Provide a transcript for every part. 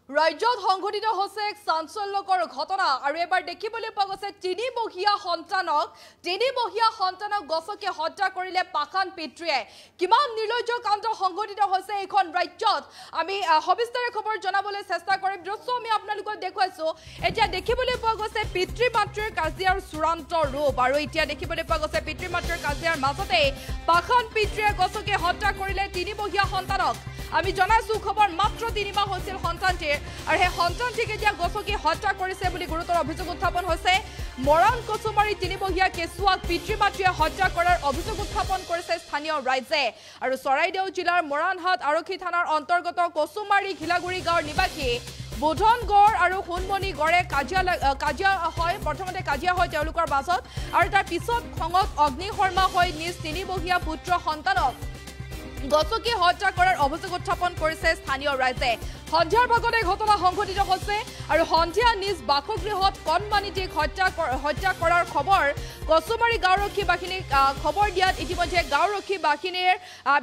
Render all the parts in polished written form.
ৰাজ্যত সংঘটিত হৈছে এক চাঞ্চল্যকৰ ঘটনা আৰু এবাৰ দেখিবলৈ পোৱা গৈছে তিনিমহীয়া সন্তানক গছকে হত্যা কৰিলে পাখান পিতৃয়ে কিমান নিৰ্লজ্জ কাণ্ড সংঘটিত হৈছে এইখন ৰাজ্যত আমি সবিস্তাৰে খবৰ জনাবলৈ চেষ্টা কৰিম দৃশ্য আমি আপোনালোকক দেখুৱাইছো এতিয়া দেখিবলৈ পোৱা গৈছে পিতৃ মাতৃৰ কাজিয়াৰ চূড়ান্ত ৰূপ আৰু এতিয়া দেখিবলৈ পোৱা গৈছে পিতৃ মাতৃৰ কাজিয়াৰ মাজতে পাখান পিতৃয়ে গছকে হত্যা কৰিলে তিনিমহীয়া সন্তানক আমি জনাইছো খবৰ মাত্ৰ ৩ মাহ হৈছিল সন্তানটিৰ আৰু সেই সন্তানটিক এতিয়া গছকি হত্যা কৰিছে বুলি গুৰুতৰ অভিযোগ উত্থাপন হৈছে মৰাণ কচুমাৰী তিনিমহীয়া কেঁচুৱাক পিতৃ মাতৃয়ে হত্যা কৰাৰ অভিযোগ উত্থাপন কৰিছে স্থানীয় ৰাইজে আৰু চৰাইদেউ জিলাৰ মৰাণহাট আৰক্ষী থানাৰ অন্তৰ্গত কচুমাৰী ঘিলাগুৰি গাঁৱৰ নিবাসী বুধন গড় আৰু সোণমণি গড়ে কাজিয়া হয় প্ৰথমতে কাজিয়া হয় তেওঁলোকৰ মাজত আৰু তাৰ পিছত খঙত অগ্নি শৰ্মা হৈ নিজ তিনিমহীয়া পুত্ৰ সন্তানক গছকি হত্যা কৰাৰ অভিযোগ উত্থাপন কৰিছে স্থানীয় ৰাইজে সন্ধিয়াৰ ভাগতে ঘটনা সংঘটিত হৈছে আৰু সন্ধিয়া নিজ বাসগৃহত কণমানিটিক হত্যা কৰাৰ খবৰ কচুমাৰী গাঁওৰক্ষী বাহিনীক খবৰ দিয়াত ইতিমধ্যে গাঁওৰক্ষী বাহিনীৰ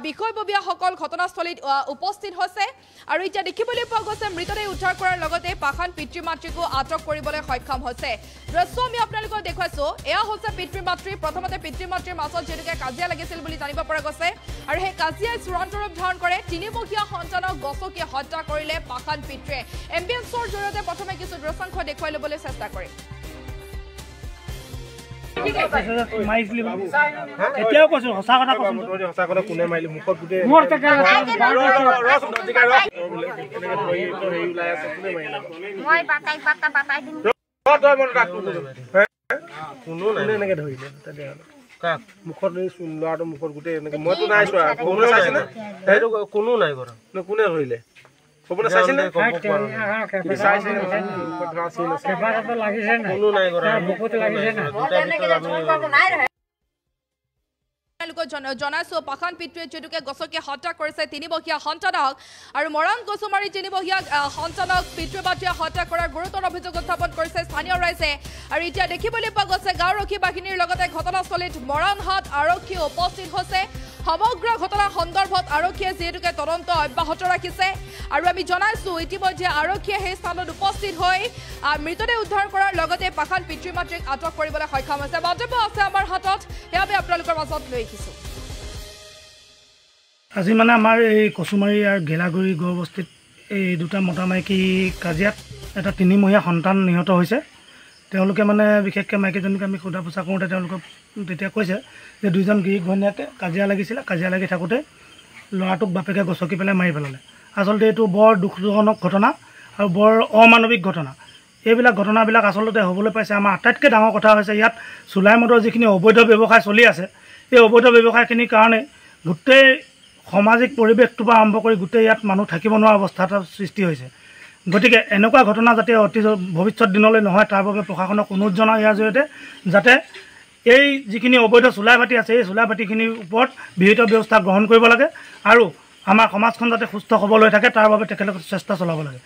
বিষয়ববীয়াসকল ঘটনাস্থলীত উপস্থিত হৈছে আৰু এতিয়া দেখিবলৈ পোৱা গৈছে মৃতদেহ উদ্ধাৰ কৰাৰ লগতে পাখান পিতৃ মাতৃকো আটক কৰিবলৈ সক্ষম হৈছে দৃশ্য আমি আপোনালোকক দেখুৱাইছো এয়া হৈছে পিতৃ মাতৃ প্ৰথমতে পিতৃ মাতৃৰ মাজত যেনেকৈ কাজিয়া লাগিছিল বুলি জানিব পৰা গৈছে আৰু সেই কাজিয়াই চূড়ান্ত ৰূপ ধাৰণ কৰে তিনিমহীয়া সন্তানক গছকি হত্যা কৰিলে পাখান পিতৃয়ে এম্বিয়েন্সৰ জৰিয়তে প্ৰথমে কিছু দৃশ্যাংশ দেখুৱাই ল'বলৈ চেষ্টা কৰে এতিয়াও কৈছো সঁচা কথা কোনে মাৰিলে মুখত গোটেই কোনো নাই এনেকে ধৰিলে মুখত ল'ৰাটো মুখত গোটেই এনেকে মইতো নাই চোৱা কোনে চাইছেনে সেইটো কোনো নাই কৰা কোনে ধৰিলে কোনো নাই কৰা জনাইছো পাখান পিতৃয়ে যেতুকে গছকে হত্যা কৰিছে তিনিমহীয়া সন্তানক আৰু মৰাণ কচুমাৰী তিনিমহীয়া সন্তানক পিতৃ মাতৃয়ে হত্যা কৰাৰ গুৰুতৰ অভিযোগ উত্থাপন কৰিছে স্থানীয় ৰাইজে আৰু এতিয়া দেখিবলৈ পোৱা গৈছে গাঁওৰক্ষী বাহিনীৰ লগতে ঘটনাস্থলীত মৰাণহাট আৰক্ষী উপস্থিত হৈছে সমগ্ৰ ঘটনা সন্দৰ্ভত আৰক্ষীয়ে যেতুকে তদন্ত অব্যাহত ৰাখিছে আৰু আমি জনাইছো ইতিমধ্যে আৰক্ষীয়ে সেই স্থানত উপস্থিত হৈ মৃতদেহ উদ্ধাৰ কৰাৰ লগতে পাখান পিতৃ মাতৃক আটক কৰিবলৈ সক্ষম হৈছে মন্তব্য আছে আমাৰ হাতত সেয়া আমি আপোনালোকৰ মাজত লৈ আহিছো আজি মানে আমাৰ এই কচুমাৰী আৰু গেলাগুৰি গড়বস্তিত এই দুটা মতা মাইকী কাজিয়াত এটা তিনিমহীয়া সন্তান নিহত হৈছে তেওঁলোকে মানে বিশেষকৈ মাইকীজনীক আমি সোধা পোছা কৰোঁতে তেওঁলোকক তেতিয়া কৈছে যে দুইজন গিৰিক ঘৈণীয়াকে কাজিয়া লাগিছিলে কাজিয়া লাগি থাকোঁতে ল'ৰাটোক বাপেকে গছকি পেলাই মাৰি পেলালে আচলতে এইটো বৰ দুখজনক ঘটনা আৰু বৰ অমানৱিক ঘটনা এইবিলাক ঘটনাবিলাক আচলতে হ'বলৈ পাইছে আমাৰ আটাইতকৈ ডাঙৰ কথা হৈছে ইয়াত চুলাই মদৰ যিখিনি অবৈধ ব্যৱসায় চলি আছে এই অবৈধ ব্যৱসায়খিনিৰ কাৰণে গোটেই সামাজিক পৰিৱেশটোৰ পৰা আৰম্ভ কৰি গোটেই ইয়াত মানুহ থাকিব নোৱাৰা অৱস্থা এটা সৃষ্টি হৈছে গতিকে এনেকুৱা ঘটনা যাতে অতি ভৱিষ্যত দিনলৈ নহয় তাৰ বাবে প্ৰশাসনক অনুৰোধ জনাওঁ ইয়াৰ জৰিয়তে যাতে এই যিখিনি অবৈধ চুলাই ভাটি আছে এই চুলাই ভাটিখিনিৰ ওপৰত বিহিত ব্যৱস্থা গ্ৰহণ কৰিব লাগে আৰু আমাৰ সমাজখন যাতে সুস্থ সবল হৈ থাকে তাৰ বাবে তেখেতলোকে চেষ্টা চলাব লাগে